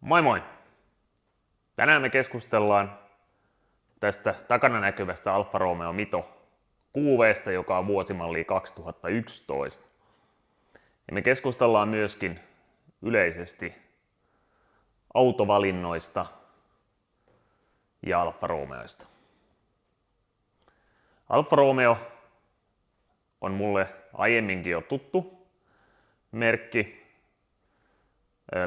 Moi moi! Tänään me keskustellaan tästä takana näkyvästä Alfa Romeo Mito QV:stä, joka on vuosimallia 2011. Ja me keskustellaan myöskin yleisesti autovalinnoista ja Alfa Romeoista. Alfa Romeo on mulle aiemminkin jo tuttu merkki.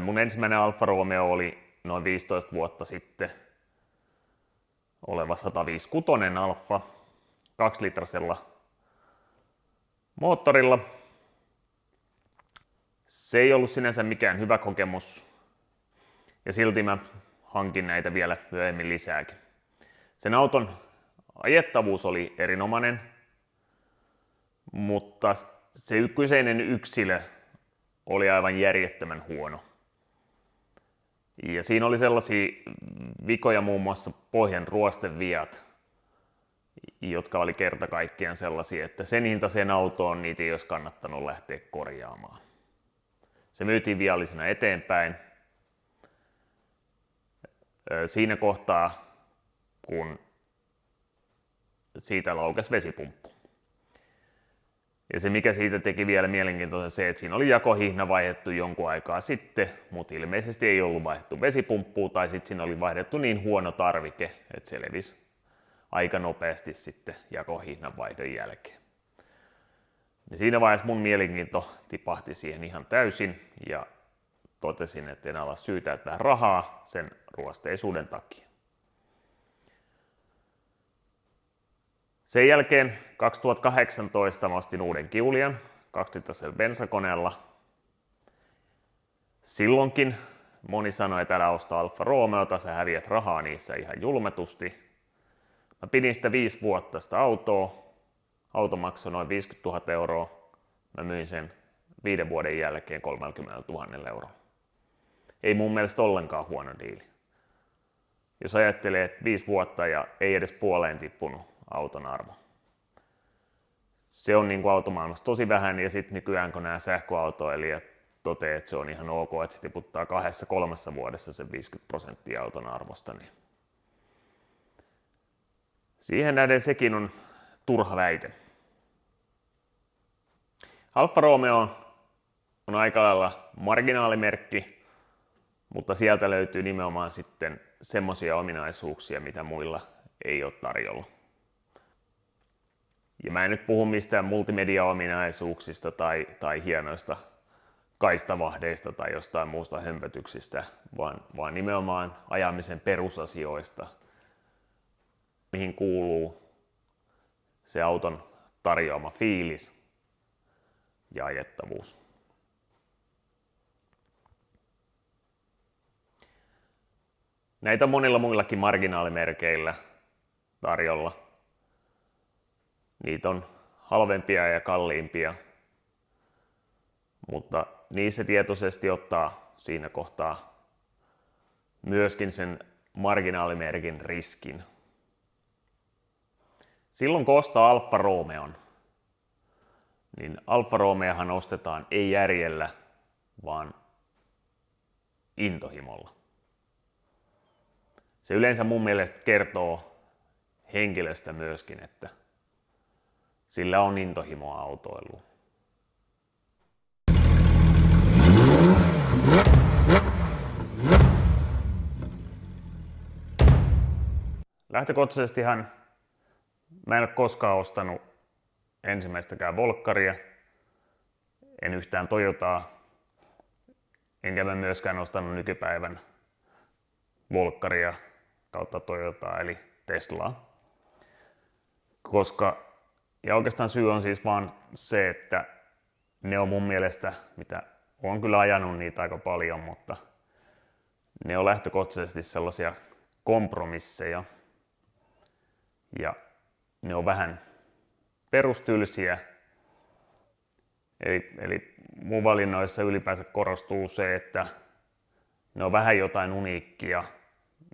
Mun ensimmäinen Alfa Romeo oli noin 15 vuotta sitten oleva 156 Alfa 2-litrasella moottorilla. Se ei ollut sinänsä mikään hyvä kokemus ja silti mä hankin näitä vielä myöhemmin lisääkin. Sen auton ajettavuus oli erinomainen, mutta se kyseinen yksilö oli aivan järjettömän huono. Ja siinä oli sellaisia vikoja, muun muassa pohjan ruosteviat, jotka oli kerta kaikkiaan sellaisia, että sen hintaiseen autoon niitä ei olisi kannattanut lähteä korjaamaan. Se myytiin viallisena eteenpäin. Siinä kohtaa, kun siitä laukesi vesipumppu. Ja se mikä siitä teki vielä mielenkiintoisen se, että siinä oli jakohihna vaihdettu jonkun aikaa sitten, mutta ilmeisesti ei ollut vaihdettu vesipumppuun tai sitten siinä oli vaihdettu niin huono tarvike, että se levisi aika nopeasti sitten jakohihnan vaihdon jälkeen. Ja siinä vaiheessa mun mielenkiinto tipahti siihen ihan täysin ja totesin, että en ala syytää tähän rahaa sen ruosteisuuden takia. Sen jälkeen 2018 mä ostin uuden Giulian 2-litrasella bensakoneella. Silloinkin moni sanoi, että älä osta Alfa Romeota, sä häviät rahaa niissä ihan julmetusti. Mä pidin sitä 5 vuotta sitä autoa. Auto maksoi noin 50 000 euroa. Mä myin sen 5 vuoden jälkeen 30 000 euroa. Ei mun mielestä ollenkaan huono diili. Jos ajattelee, että 5 vuotta ja ei edes puoleen tippunut auton arvo. Se on niin kuin automaailmassa tosi vähän ja sitten nykyään kun nämä sähköautoilijat toteaa, että se on ihan ok, että se tiputtaa 2-3 vuodessa sen 50% auton arvosta, niin siihen nähden sekin on turha väite. Alfa Romeo on aika lailla marginaalimerkki, mutta sieltä löytyy nimenomaan sitten semmoisia ominaisuuksia, mitä muilla ei ole tarjolla. Ja mä en nyt puhu mistään multimedia-ominaisuuksista tai hienoista kaistavahdeista tai jostain muusta hömpötyksistä, vaan nimenomaan ajamisen perusasioista, mihin kuuluu se auton tarjoama fiilis ja ajettavuus. Näitä on monilla muillakin marginaalimerkeillä tarjolla. Niitä on halvempia ja kalliimpia, mutta niissä tietoisesti ottaa siinä kohtaa myöskin sen marginaalimerkin riskin. Silloin kun ostaa Alfa Romeon, niin Alfa Romeohan ostetaan ei järjellä, vaan intohimolla. Se yleensä mun mielestä kertoo henkilöstä myöskin, että sillä on intohimoa autoiluun. Lähtökohtaisestihan mä en ole koskaan ostanut ensimmäistäkään Volkkaria, en yhtään Toyotaa, enkä mä myöskään ostanut nykypäivän Volkkaria kautta Toyotaa eli Teslaa. Ja oikeastaan syy on siis vaan se, että ne on mun mielestä, mitä olen kyllä ajanut niitä aika paljon, mutta ne on lähtökohtaisesti sellaisia kompromisseja ja ne on vähän perustylsiä. Eli mun valinnoissa ylipäänsä korostuu se, että ne on vähän jotain uniikkia,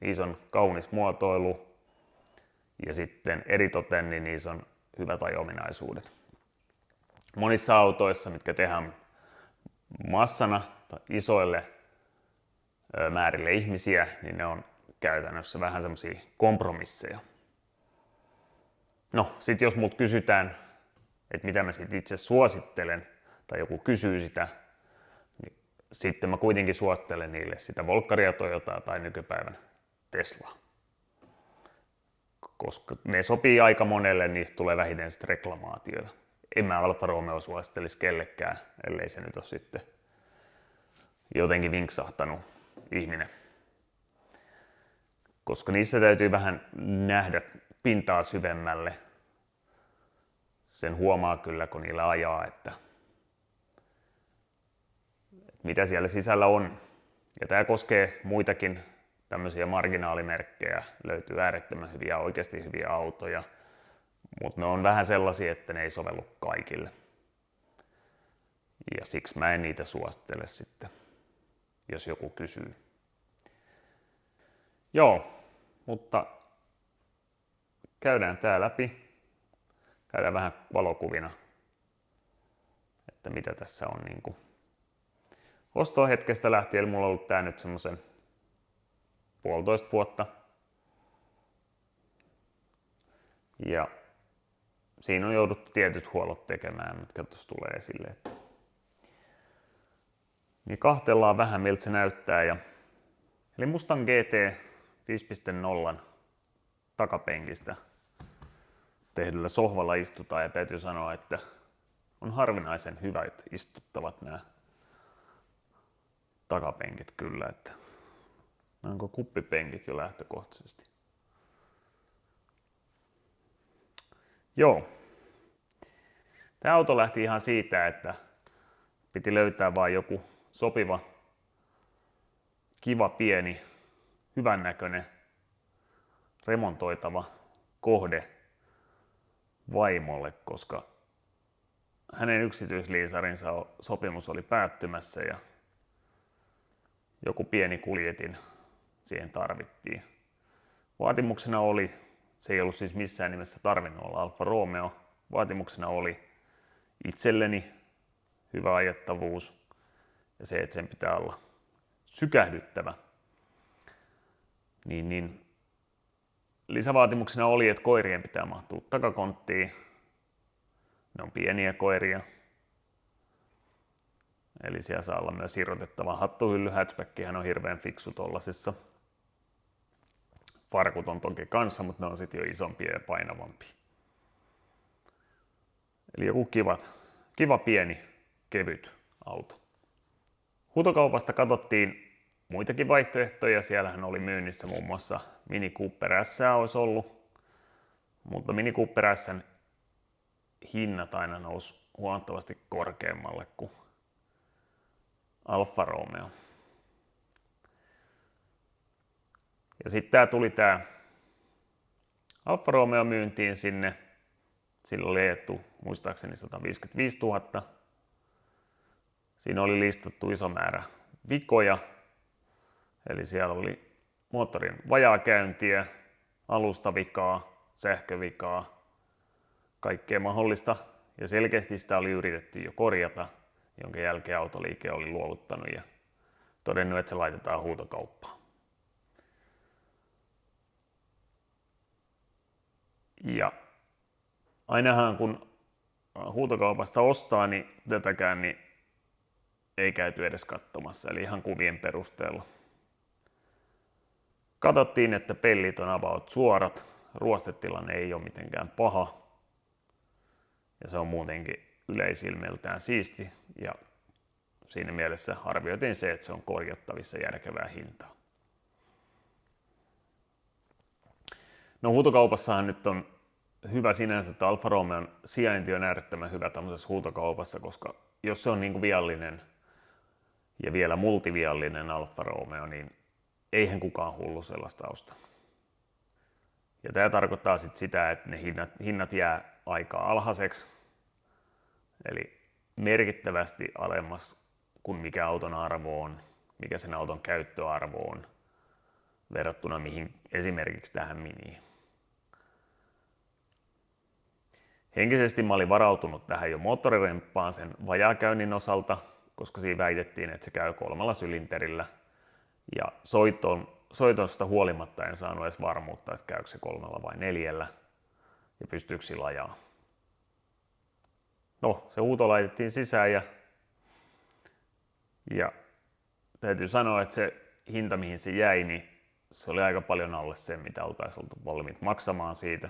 niissä on kaunis muotoilu ja sitten eritoten niin niissä on hyvät ajo-ominaisuudet. Monissa autoissa, mitkä tehdään massana tai isoille määrille ihmisiä, niin ne on käytännössä vähän semmosia kompromisseja. No, sit jos mut kysytään, että mitä mä sit itse suosittelen, tai joku kysyy sitä, niin sitten mä kuitenkin suosittelen niille sitä Volkkaria, Toyotaa tai nykypäivän Teslaa. Koska ne sopii aika monelle, niistä tulee vähiten sitten reklamaatioita. En mä Alfa Romeo suosittelisi kellekään, ellei se nyt ole sitten jotenkin vinksahtanut ihminen. Koska niissä täytyy vähän nähdä pintaa syvemmälle. Sen huomaa kyllä, kun niillä ajaa, että mitä siellä sisällä on. Ja tämä koskee muitakin tämmöisiä marginaalimerkkejä. Löytyy äärettömän hyviä, oikeasti hyviä autoja, mutta ne on vähän sellaisia, että ne ei sovellu kaikille. Ja siksi mä en niitä suosittele sitten, jos joku kysyy. Joo, mutta käydään tää läpi. Käydään vähän valokuvina, että mitä tässä on niinku. Ostohetkestä lähtien mulla on ollut tää nyt semmosen 1,5 vuotta. Ja siinä on jouduttu tietyt huollot tekemään, mitkä tuossa tulee esille. Niin kahtellaan vähän miltä se näyttää. Eli Mustang GT 5.0 takapenkistä tehdyllä sohvalla istutaan ja täytyy sanoa, että on harvinaisen hyvät istuttavat nämä takapenkit kyllä, että onko kuppipenkit jo lähtökohtaisesti. Joo. Tämä auto lähti ihan siitä, että piti löytää vain joku sopiva, kiva, pieni, hyvännäköinen, remontoitava kohde vaimolle, koska hänen yksityisliisarinsa sopimus oli päättymässä ja joku pieni kuljetin siihen tarvittiin. Vaatimuksena oli, se ei ollut siis missään nimessä tarvinnut olla Alfa Romeo, vaatimuksena oli itselleni hyvä ajettavuus ja se, että sen pitää olla sykähdyttävä. Niin lisävaatimuksena oli, että koirien pitää mahtua takakonttiin. Ne on pieniä koiria. Eli siellä saa olla myös irrotettava hattuhylly. Hatchbackihän on hirveän fiksu tollasessa. Farkut on toki kanssa, mutta ne on sitten jo isompia ja painavampia. Eli joku kiva pieni, kevyt auto. Huutokaupasta katsottiin muitakin vaihtoehtoja. Siellähän oli myynnissä muun muassa Mini Cooper S olisi ollut. Mutta Mini Cooper S:n hinnat aina nousi huomattavasti korkeammalle kuin Alfa Romeo. Ja sitten tuli tää Alfa Romeo myyntiin sinne. Sillä oli etu muistaakseni 155 000. Siinä oli listattu iso määrä vikoja. Eli siellä oli moottorin vajaakäyntiä, alustavikaa, sähkövikaa, kaikkea mahdollista. Ja selkeästi sitä oli yritetty jo korjata, jonka jälkeen autoliike oli luovuttanut ja todennut, että se laitetaan huutokauppaan. Ja ainahan kun huutokaupasta ostaa, niin tätäkään niin ei käyty edes katsomassa, eli ihan kuvien perusteella. Katsottiin, että pellit on about suorat, ruostetilanne ei ole mitenkään paha ja se on muutenkin yleisilmeltään siisti ja siinä mielessä arvioitiin se, että se on korjattavissa järkevää hintaa. No huutokaupassahan nyt on hyvä sinänsä, että Alfa Romeon sijainti on äärettömän hyvä tämmöisessä huutokaupassa, koska jos se on niin kuin viallinen ja vielä multiviallinen Alfa Romeo, niin eihän kukaan hullu sellaista osta. Ja tämä tarkoittaa sitten sitä, että ne hinnat jää aika alhaiseksi, eli merkittävästi alemmas kuin mikä auton arvo on, mikä sen auton käyttöarvo on verrattuna mihin esimerkiksi tähän Miniin. Henkisesti mä olin varautunut tähän jo moottoriremppaan sen vajaakäynnin osalta, koska siinä väitettiin, että se käy 3 sylinterillä Ja soitosta huolimatta en saanut edes varmuutta, että käykö se 3 vai 4 ja pystyykö sillä ajaa. No, se huuto laitettiin sisään ja täytyy sanoa, että se hinta mihin se jäi, niin se oli aika paljon alle sen, mitä oltaisiin oltu valmiit maksamaan siitä.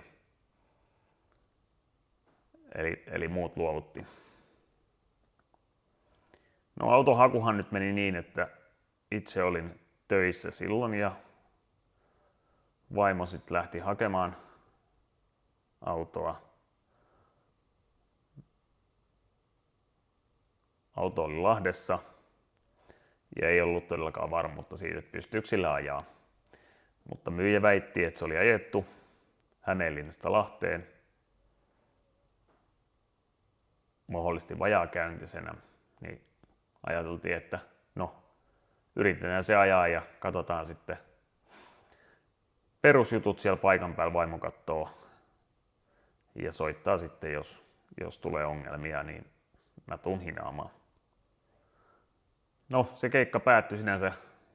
Eli muut luovutti. No auton hakuhan nyt meni niin, että itse olin töissä silloin ja vaimo sitten lähti hakemaan autoa. Auto oli Lahdessa ja ei ollut todellakaan varmuutta siitä, että pystyykö sillä ajaa. Mutta myyjä väitti, että se oli ajettu Hämeenlinnasta Lahteen mahdollisesti vajaakäyntisenä, niin ajateltiin, että no, yritetään se ajaa ja katsotaan sitten perusjutut siellä paikan päällä, vaimo katsoo ja soittaa sitten, jos tulee ongelmia, niin mä tuun hinaamaan. No, se keikka päättyi sinänsä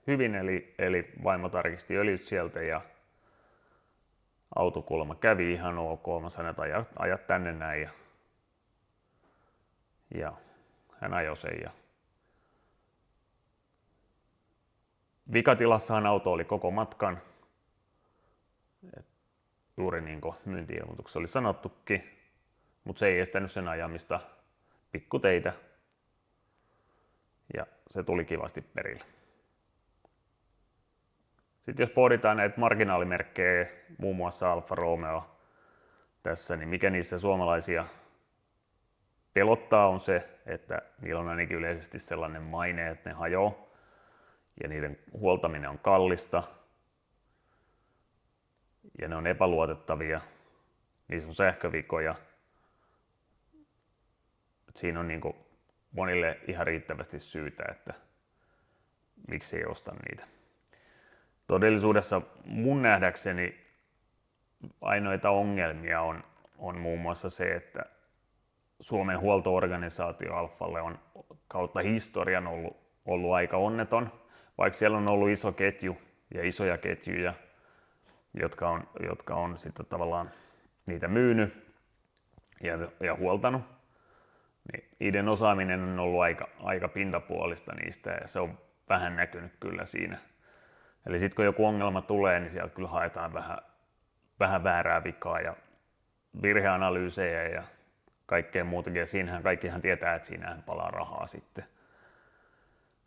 hyvin, eli vaimo tarkisti öljyt sieltä ja autokulma kävi ihan ok. Mä sanoin, että aja tänne näin ja hän ajoi sen. Ja vikatilassahan auto oli koko matkan. Juuri niin kuin myynti-ilmoituksessa oli sanottukin, mutta se ei estänyt sen ajamista pikkuteitä. Ja se tuli kivasti perille. Sitten jos pohditaan näitä marginaalimerkkejä, muun muassa Alfa Romeo tässä, niin mikä niissä suomalaisia pelottaa on se, että niillä on ainakin yleisesti sellainen maine, että ne hajoaa ja niiden huoltaminen on kallista ja ne on epäluotettavia, niissä on sähkövikoja. Siinä on niin kuin monille ihan riittävästi syytä, että miksi ei osta niitä. Todellisuudessa mun nähdäkseni ainoita ongelmia on muun muassa se, että Suomen huoltoorganisaatio Alfalle on kautta historian ollut aika onneton, vaikka siellä on ollut iso ketju ja isoja ketjuja, jotka on sitten tavallaan niitä myynyt ja huoltanut. Niin niiden osaaminen on ollut aika pintapuolista niistä ja se on vähän näkynyt kyllä siinä. Eli sitten kun joku ongelma tulee, niin sieltä kyllä haetaan vähän väärää vikaa ja virheanalyysejä ja kaikkea muutakin. Ja siinähän kaikkihan tietää, että siinähän palaa rahaa sitten.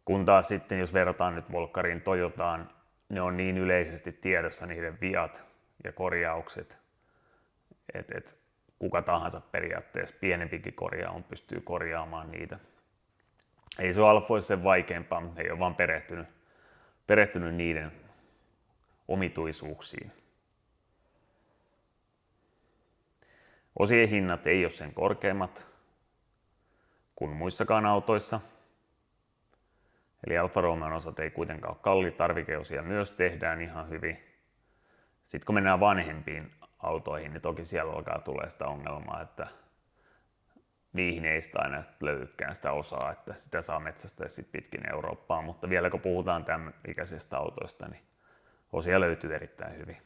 Kun taas sitten, jos verrataan nyt Volkkariin, Toyotaan, ne on niin yleisesti tiedossa niiden viat ja korjaukset, että kuka tahansa periaatteessa pienempikin korjaus pystyy korjaamaan niitä. Ei se ole Alfoissa sen vaikeampaa, mutta ei ole vaan perehtynyt niiden omituisuuksiin. Osien hinnat ei ole sen korkeammat kuin muissakaan autoissa. Eli Alfa Romeon osat ei kuitenkaan ole kalliita, tarvikeosia myös tehdään ihan hyvin. Sitten kun mennään vanhempiin autoihin, niin toki siellä alkaa tulee sitä ongelmaa, että niihin ei sitä aina löydykään sitä osaa, että sitä saa metsästää sitten pitkin Eurooppaa, mutta vielä kun puhutaan tämän ikäisistä autoista, niin osia löytyy erittäin hyvin.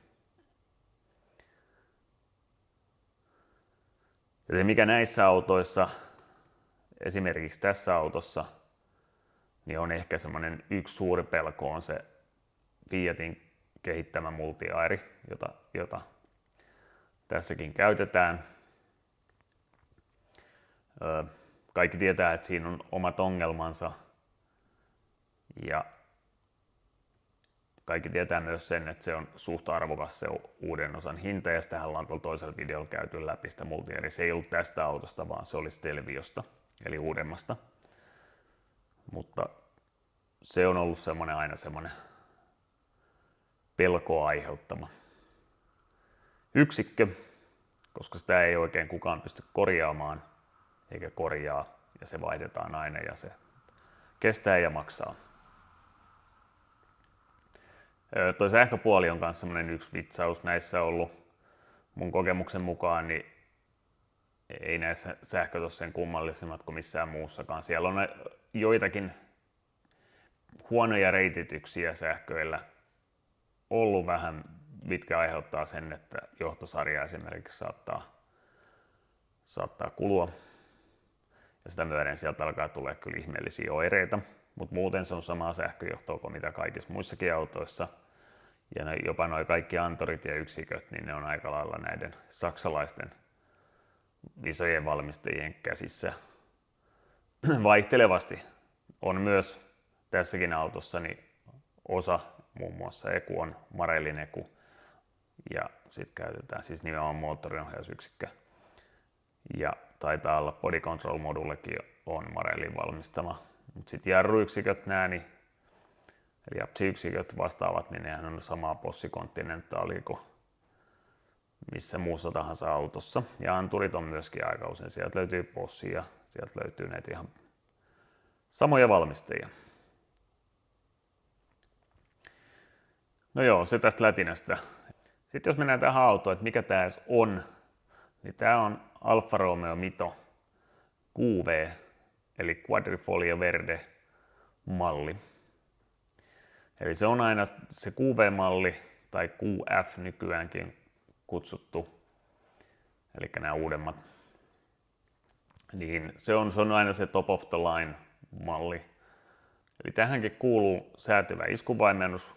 Ja se mikä näissä autoissa, esimerkiksi tässä autossa, niin on ehkä semmoinen yksi suuri pelko on se Fiatin kehittämä multiairi, jota tässäkin käytetään. Kaikki tietää, että siinä on omat ongelmansa ja kaikki tietää myös sen, että se on suht arvokas se uuden osan hinta ja sitähän ollaan tuolla toisella videolla käyty läpi sitä multiairi. Se ei ollut tästä autosta, vaan se oli Stelviosta, eli uudemmasta. Mutta se on ollut aina semmoinen pelkoa aiheuttama yksikkö, koska sitä ei oikein kukaan pysty korjaamaan eikä korjaa ja se vaihdetaan aina ja se kestää ja maksaa. Toi sähköpuoli on myös semmoinen yksi vitsaus näissä ollut. Mun kokemuksen mukaan niin ei näissä sähköt ole sen kummallisemmat kuin missään muussakaan. Siellä on joitakin huonoja reitityksiä sähköillä ollut vähän, mitkä aiheuttaa sen, että johtosarja esimerkiksi saattaa kulua. Ja sitä myöden sieltä alkaa tulla kyllä ihmeellisiä oireita, mutta muuten se on samaa sähköjohtoa kuin mitä kaikissa muissakin autoissa. Ja jopa nuo kaikki antorit ja yksiköt, niin ne on aika lailla näiden saksalaisten isojen valmistajien käsissä vaihtelevasti. On myös tässäkin autossa niin osa, muun muassa Eku on Marellin Eku, ja sitten käytetään siis nimenomaan moottorinohjausyksikkö. Ja taitaa olla body control modullekin on Marellin valmistama. Mutta sitten jarruyksiköt eli japsiyksiköt vastaavat, niin nehän on samaa Bosch Continentalia kuin missä muussa tahansa autossa. Ja anturit on myöskin aika usein. Sieltä löytyy Bosch ja sieltä löytyy näitä ihan samoja valmistajia. No joo, se tästä lätinästä. Sitten jos mennään tähän autoon, että mikä tämä edes on, niin tämä on Alfa Romeo Mito QV, eli Quadrifoglio Verde malli. Eli se on aina se QV-malli, tai QF nykyäänkin kutsuttu, eli nämä uudemmat. Niin se on aina se top of the line malli. Eli tähänkin kuuluu säätyvä iskunvaimennus.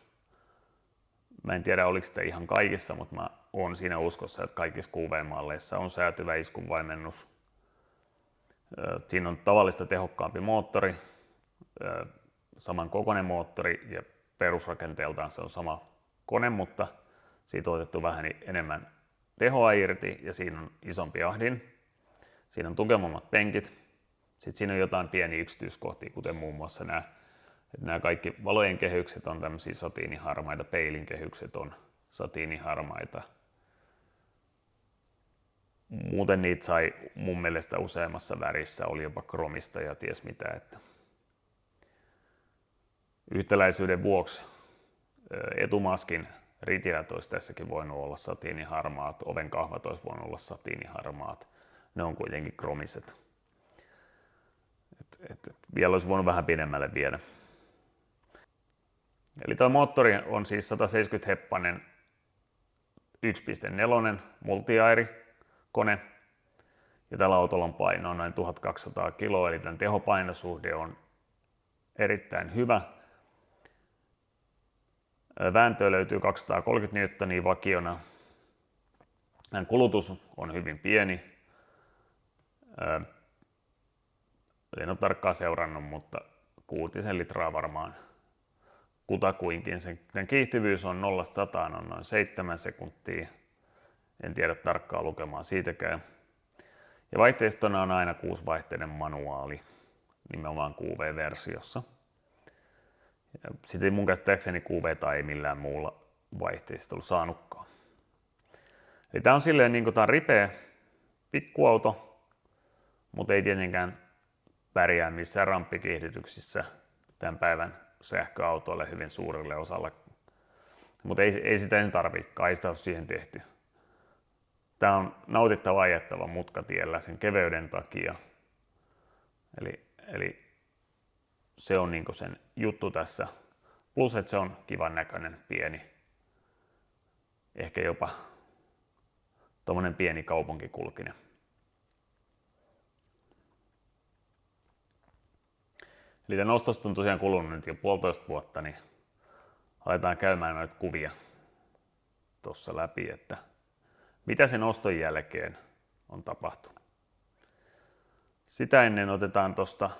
Mä en tiedä oliko sitä ihan kaikissa, mutta mä oon siinä uskossa, että kaikissa QV-malleissa on säätyvä iskunvaimennus. Siinä on tavallista tehokkaampi moottori, saman kokoinen moottori ja perusrakenteeltaan se on sama kone, mutta siitä on otettu vähän enemmän tehoa irti ja siinä on isompi ahdin. Siinä on tukevammat penkit. Sitten siinä on jotain pieniä yksityiskohtia, kuten muun muassa nämä kaikki valojen kehykset on tämmöisiä satiiniharmaita, peilin kehykset on satiiniharmaita. Muuten niitä sai mun mielestä useammassa värissä, oli jopa kromista ja ties mitä. Että yhtäläisyyden vuoksi etumaskin ritiät olisi tässäkin voinut olla satiiniharmaat, oven kahvat olisi voinut olla satiiniharmaat. Ne on kuitenkin kromiset. Vielä olisi voinut vähän pidemmälle viedä. Eli tuo moottori on siis 170 heppanen 1.4 multi-airi kone. Ja tällä autolla on painoa noin 1200 kiloa, eli tämän tehopainosuhde on erittäin hyvä. Vääntöä löytyy 230 newtonia vakiona. Tämän kulutus on hyvin pieni. En ole tarkkaan seurannut, mutta 6 litraa varmaan kutakuinkin. Sen kiihtyvyys on 0-100 on noin 7 sekuntia. En tiedä tarkkaa lukemaa siitäkään. Ja vaihteistona on aina 6-vaihteinen manuaali, nimenomaan QV-versiossa. Sitten ei mun käsittääkseni QV:tä ei millään muulla vaihteistolla saanutkaan. Eli tää on silleen niin kuin tää on ripeä pikkuauto, mutta ei tietenkään pärjää missään ramppikiihdytyksissä tämän päivän sähköautoille hyvin suurelle osalle. Mutta ei sitä en tarvikaan, ei sitä ole siihen tehty. Tämä on nautittava ajettava mutkatiellä sen keveyden takia. Eli se on niinku sen juttu tässä. Plus, että se on kivan näköinen, pieni. Ehkä jopa tommonen pieni kaupunkikulkinen. Eli tämän ostosta on tosiaan kulunut nyt jo 1,5 vuotta, niin aletaan käymään noita kuvia tuossa läpi, että mitä sen oston jälkeen on tapahtunut. Sitä ennen otetaan tuosta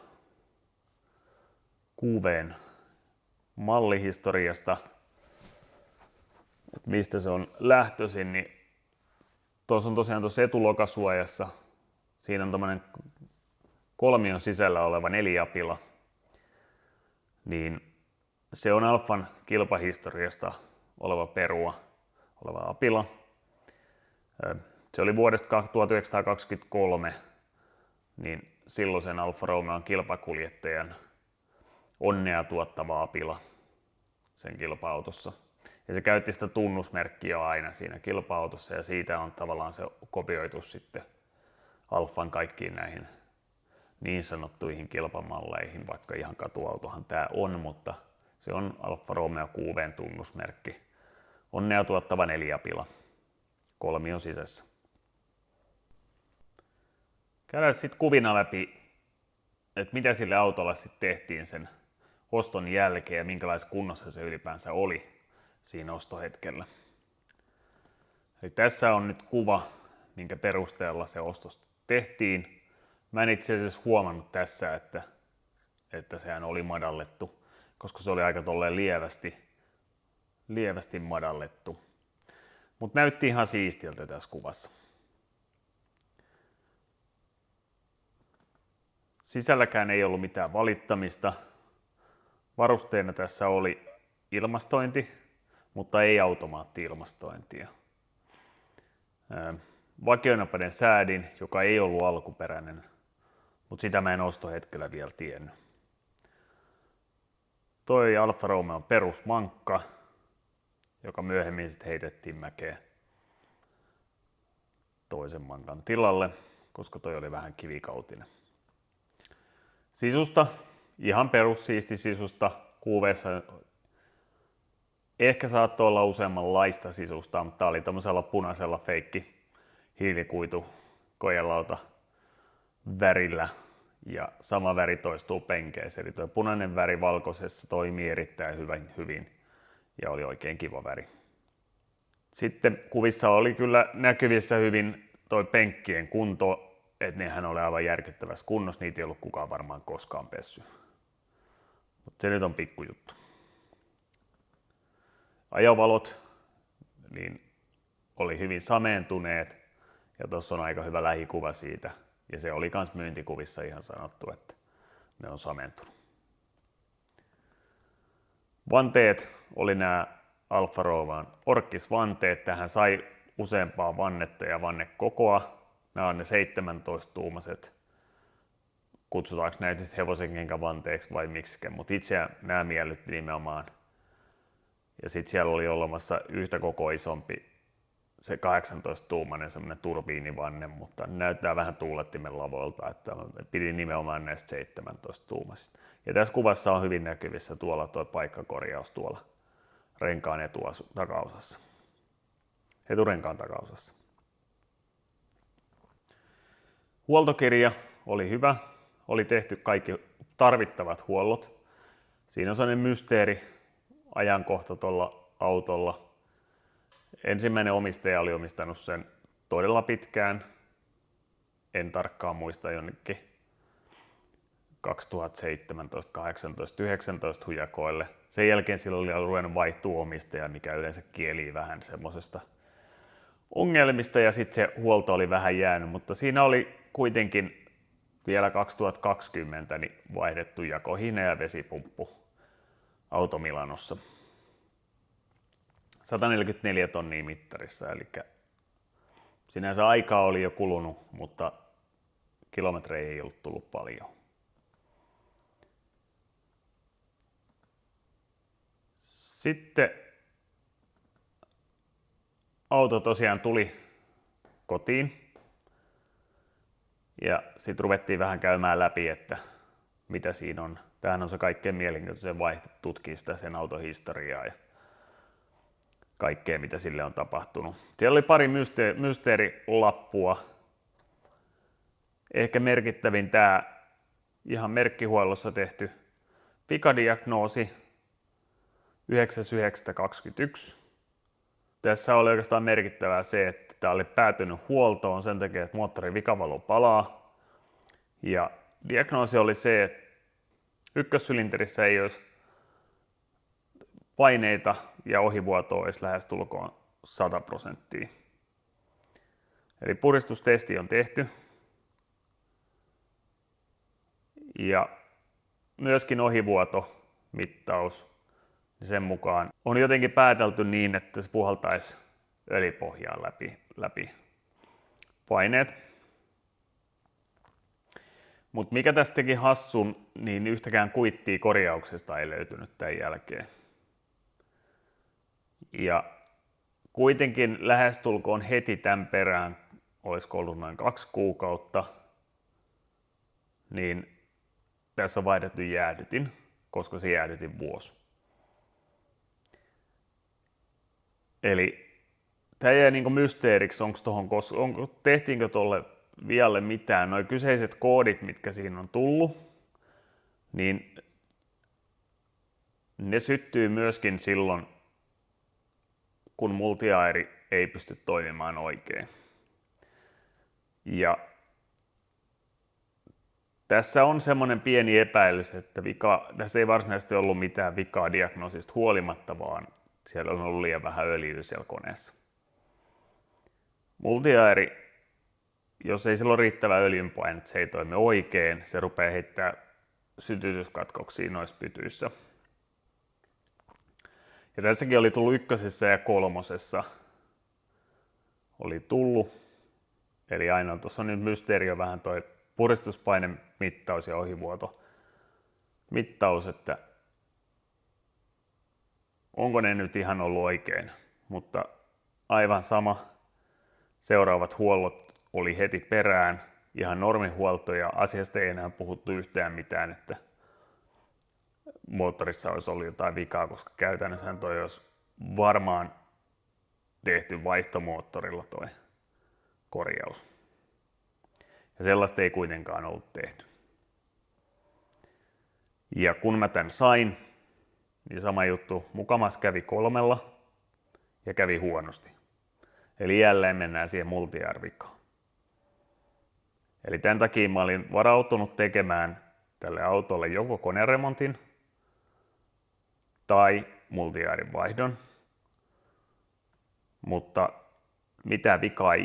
QV:n mallihistoriasta, että mistä se on lähtöisin, niin tuossa on tosiaan tuossa etulokasuojassa, siinä on tommonen kolmion sisällä oleva 4-apila, niin se on Alfan kilpahistoriasta oleva perua, oleva apila. Se oli vuodesta 1923, niin silloisen Alfa Romeon kilpakuljettajan onnea tuottava apila sen kilpa-autossa. Ja se käytti sitä tunnusmerkkiä aina siinä kilpa-autossa ja siitä on tavallaan se kopioitu sitten Alfan kaikkiin niin sanottuihin kilpamalleihin, vaikka ihan katuautohan tämä on, mutta se on Alfa Romeo QV:n tunnusmerkki. Onnea tuottava neliapila kolmion sisässä. Käydään sitten kuvina läpi, että mitä sille autolla sitten tehtiin sen oston jälkeen ja minkälaisessa kunnossa se ylipäänsä oli siinä ostohetkellä. Eli tässä on nyt kuva, minkä perusteella se ostos tehtiin. Mä en itse asiassa huomannut tässä, että sehän oli madallettu, koska se oli aika tolleen lievästi madallettu. Mutta näytti ihan siistiltä tässä kuvassa. Sisälläkään ei ollut mitään valittamista. Varusteena tässä oli ilmastointi, mutta ei automaatti-ilmastointia. Vakionapainen säädin, joka ei ollut alkuperäinen, mutta sitä mä en ostohetkellä vielä tiennyt. Toi Alfa Romeon perusmankka, joka myöhemmin sitten heitettiin mäkeen toisen mankan tilalle, koska toi oli vähän kivikautinen. Sisusta, ihan perussiisti sisusta, QV:ssä ehkä saattoi olla useammanlaista sisusta, mutta tää oli tämmöisellä punaisella feikki hiilikuitu kojelauta värillä ja sama väri toistuu penkeissä. Eli tuo punainen väri valkoisessa toimii erittäin hyvin ja oli oikein kiva väri. Sitten kuvissa oli kyllä näkyvissä hyvin toi penkkien kunto, että nehän oli aivan järkyttävässä kunnossa, niitä ei ollut kukaan varmaan koskaan pessy. Mutta se nyt on pikkujuttu. Ajovalot niin oli hyvin sameentuneet ja tuossa on aika hyvä lähikuva siitä. Ja se oli myös myyntikuvissa ihan sanottu, että ne on sameentunut. Vanteet oli nämä Alfa Romeon orkkisvanteet. Tähän sai useampaa vannetta ja vannekokoa. Nämä on ne 17-tuumaiset. Kutsutaanko näitä nyt hevosenkenkävanteeksi vai miksikä, mutta itseä nämä miellytti nimenomaan. Ja sitten siellä oli olemassa yhtä koko isompi, se 18-tuumainen semmoinen turbiinivanne, mutta näyttää vähän tuulettimen lavoilta, että pidin nimenomaan näistä 17-tuumaisista. Ja tässä kuvassa on hyvin näkyvissä tuolla tuo paikkakorjaus tuolla renkaan takaosassa. Eturenkaan takaosassa. Huoltokirja oli hyvä, oli tehty kaikki tarvittavat huollot. Siinä on sellainen mysteeri ajankohta tuolla autolla. Ensimmäinen omistaja oli omistanut sen todella pitkään, en tarkkaan muista jonnekin 2017, 18, 19 hujakoille. Sen jälkeen sillä oli ruvennut vaihtua omistaja, mikä yleensä kielii vähän semmoisesta ongelmista ja sitten se huolto oli vähän jäänyt, mutta siinä oli kuitenkin vielä 2020 niin vaihdettu jakohine ja vesipumppu auto Milanossa. 144 tonnia mittarissa, eli sinänsä aikaa oli jo kulunut, mutta kilometrejä ei ollut tullut paljon. Sitten auto tosiaan tuli kotiin ja sitten ruvettiin vähän käymään läpi, että mitä siinä on. Tämähän on se kaikkein mielenkiintoisen vaihto, tutkii sitä sen auton historiaa ja kaikkea, mitä sille on tapahtunut. Siellä oli pari mysteerilappua. Ehkä merkittävin tämä ihan merkkihuollossa tehty pikadiagnoosi 9.9.21. Tässä oli oikeastaan merkittävää se, että tämä oli päätynyt huoltoon sen takia, että moottorin vikavalo palaa. Ja diagnoosi oli se, että ykkössylinterissä ei olisi paineita ja ohivuotoa olisi lähestulkoon 100%. Eli puristustesti on tehty. Ja myöskin ohivuotomittaus, niin sen mukaan on jotenkin päätelty niin, että se puhaltaisi öljypohjaa läpi paineet. Mutta mikä tästä teki hassun, niin yhtäkään kuittia korjauksesta ei löytynyt tämän jälkeen. Ja kuitenkin lähestulkoon heti tämän perään, olisiko ollut noin 2 kuukautta, niin tässä on vaihdettu jäädytin, koska se jäädytin vuosi. Eli tämä jäi niin mysteeriksi, tehtiinkö tuolle vialle mitään. Nuo kyseiset koodit, mitkä siinä on tullut, niin ne syttyy myöskin silloin, kun multiairi ei pysty toimimaan oikein. Ja tässä on semmoinen pieni epäilys, että tässä ei varsinaisesti ollut mitään vikaa diagnoosista huolimatta, vaan siellä on ollut liian vähän öljyä siellä koneessa. Multiairi, jos ei sillä ole riittävä öljynpaine, että se ei toimi oikein, se rupeaa heittämään sytytyskatkoksia noissa pytyissä. Ja tässäkin oli tullut 1. ja 3. oli tullut. Eli aina tuossa on nyt mysteeri vähän toi puristuspaine mittaus ja ohivuoto mittaus, että onko ne nyt ihan ollut oikein. Mutta aivan sama, seuraavat huollot oli heti perään, ihan normihuolto ja asiasta ei enää puhuttu yhtään mitään, että moottorissa olisi ollut jotain vikaa, koska käytännössä toi olisi varmaan tehty vaihtomoottorilla toi korjaus. Ja sellaista ei kuitenkaan ollut tehty. Ja kun mä tän sain, niin sama juttu mukamas kävi 3 ja kävi huonosti. Eli jälleen mennään siihen multiair-vikaan. Eli tämän takia mä olin varautunut tekemään tälle autolle joko koneremontin tai multiairin vaihdon. Mutta mitään vikaa ei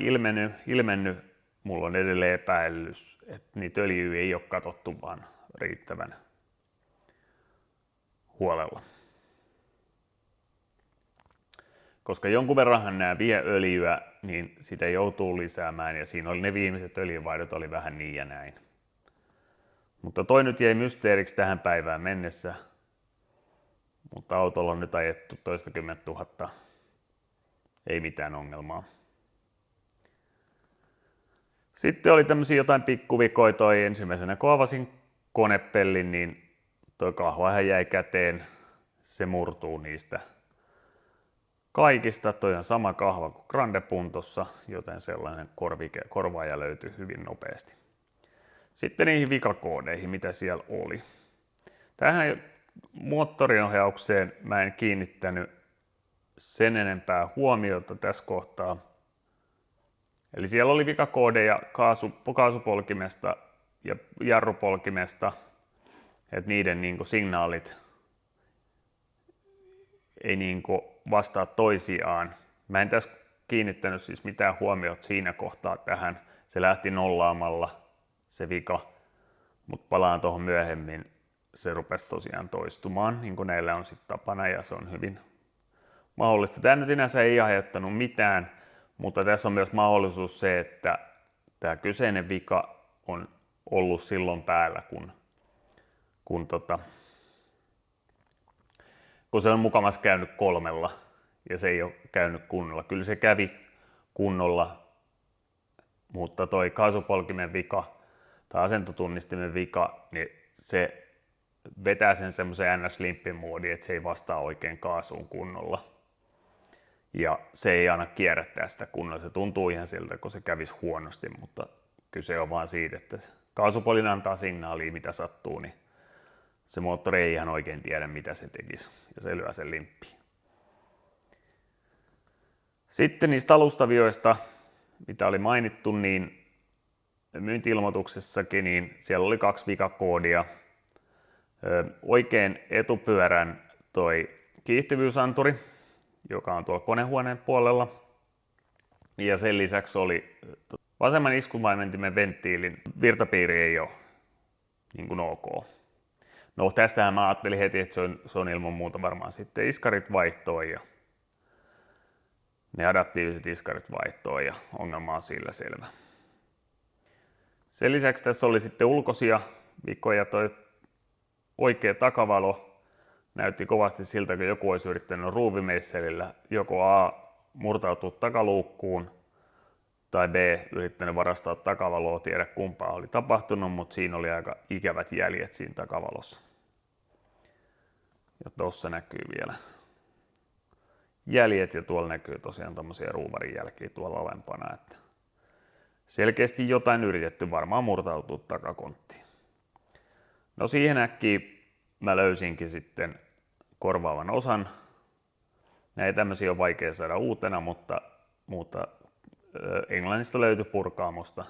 ilmennyt. Mulla on edelleen epäilys, että niitä öljyjä ei ole katsottu vaan riittävän huolella. Koska jonkun verranhan nämä vie öljyä, niin sitä joutuu lisäämään ja siinä oli ne viimeiset öljyvaihdot oli vähän niin ja näin. Mutta toi nyt jäi mysteeriksi tähän päivään mennessä. Mutta autolla on nyt ajettu 20 000. Ei mitään ongelmaa. Sitten oli tämmöisiä jotain pikkuvikoja. Toi ensimmäisenä kun avasin konepellin, niin toi kahvahan jäi käteen. Se murtuu niistä kaikista. Toi on sama kahva kuin Grande Puntossa, joten sellainen korvaaja löytyi hyvin nopeasti. Sitten niihin vikakoodeihin, mitä siellä oli. Tähän moottorinohjaukseen mä en kiinnittänyt sen enempää huomiota tässä kohtaa. Eli siellä oli vikakoodeja kaasupolkimesta ja jarrupolkimesta, että niiden signaalit ei vastaa toisiaan. Mä en tässä kiinnittänyt siis mitään huomiota siinä kohtaa tähän. Se lähti nollaamalla se vika, mutta palaan tuohon myöhemmin. Se rupesi tosiaan toistumaan, niin kuin näillä on sitten tapana ja se on hyvin mahdollista. Tämä nyt sinänsä ei aiheuttanut mitään, mutta tässä on myös mahdollisuus se, että tämä kyseinen vika on ollut silloin päällä, kun se on mukamas käynyt 3 ja se ei ole käynyt kunnolla. Kyllä se kävi kunnolla, mutta toi kaasupolkimen vika tai asentotunnistimen vika, niin se vetää sen semmoisen ns-limppin moodiin, että se ei vastaa oikein kaasuun kunnolla. Ja se ei aina kierrättää sitä kunnolla. Se tuntuu ihan siltä, kun se kävisi huonosti, mutta kyse on vaan siitä, että kaasupolin antaa signaalia, mitä sattuu, niin se moottori ei ihan oikein tiedä, mitä se tekisi, ja se lyö sen limppiin. Sitten niistä alustavioista, mitä oli mainittu, niin myynti-ilmoituksessakin, niin siellä oli 2 vikakoodia. Oikein etupyörän toi kiihtyvyysanturi, joka on tuolla konehuoneen puolella. Ja sen lisäksi oli vasemman iskuvaimentimen venttiilin virtapiiri ei ole niin kuin ok. No tästähän mä ajattelin heti, että se on ilman muuta varmaan sitten iskarit vaihtoon ja ne adaptiiviset iskarit vaihtoon ja ongelma on sillä selvä. Sen lisäksi tässä oli sitten ulkoisia vikoja. Toi oikea takavalo näytti kovasti siltä, kun joku olisi yrittänyt ruuvimeisselillä joko A murtautua takaluukkuun tai B, yrittänyt varastaa takavaloa, tiedä kumpaa oli tapahtunut, mutta siinä oli aika ikävät jäljet siinä takavalossa. Ja tuossa näkyy vielä jäljet ja tuolla näkyy tosiaan tommosia ruuvarin jälkiä tuolla alempana, että selkeästi jotain yritetty varmaan murtautua takakonttiin. No siihen äkkiä mä löysinkin sitten korvaavan osan. Näitä tämmöisiä on vaikea saada uutena, mutta Englannista löytyi Purkaamosta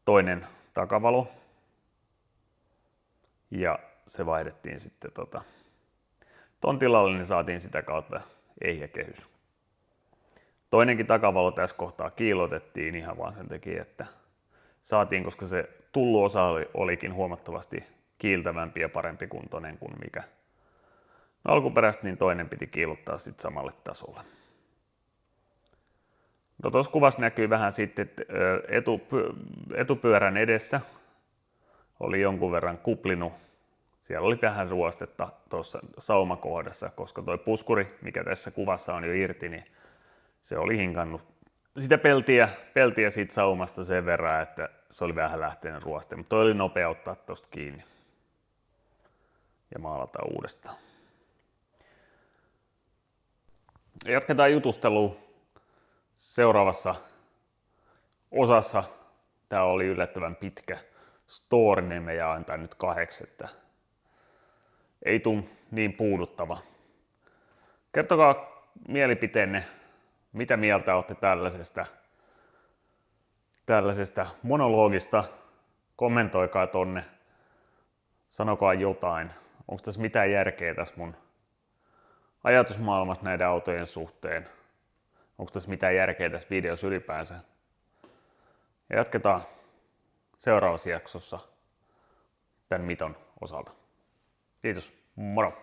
toinen takavalo. Ja se vaihdettiin sitten ton tilalle, niin saatiin sitä kautta ehjäkehys. Toinenkin takavalo tässä kohtaa kiillotettiin ihan vaan sen takia, että saatiin, koska se tullu osa olikin huomattavasti kiiltävämpi ja parempi kuntoinen kuin mikä alkuperäistä, niin toinen piti kiillottaa sitten samalle tasolle. No tuossa kuvassa näkyy vähän sitten, että etupyörän edessä oli jonkun verran kuplinut. Siellä oli vähän ruostetta tuossa saumakohdassa, koska tuo puskuri, mikä tässä kuvassa on jo irti, niin se oli hinkannut sitä peltiä siitä saumasta sen verran, että se oli vähän lähtenyt ruoste. Mutta toi oli nopea ottaa tuosta kiinni ja maalata uudestaan. Jatketaan jutustelua seuraavassa osassa. Tämä oli yllättävän pitkä story, niin me jaan tämän nyt 2, että ei tule niin puuduttava. Kertokaa mielipiteenne, mitä mieltä olette tällaisesta monologista. Kommentoikaa tonne, sanokaa jotain. Onko tässä mitään järkeä tässä mun ajatusmaailmassa näiden autojen suhteen? Onko tässä mitään järkeä tässä videossa ylipäänsä? Ja jatketaan seuraavassa jaksossa tämän miton osalta. Kiitos, moro!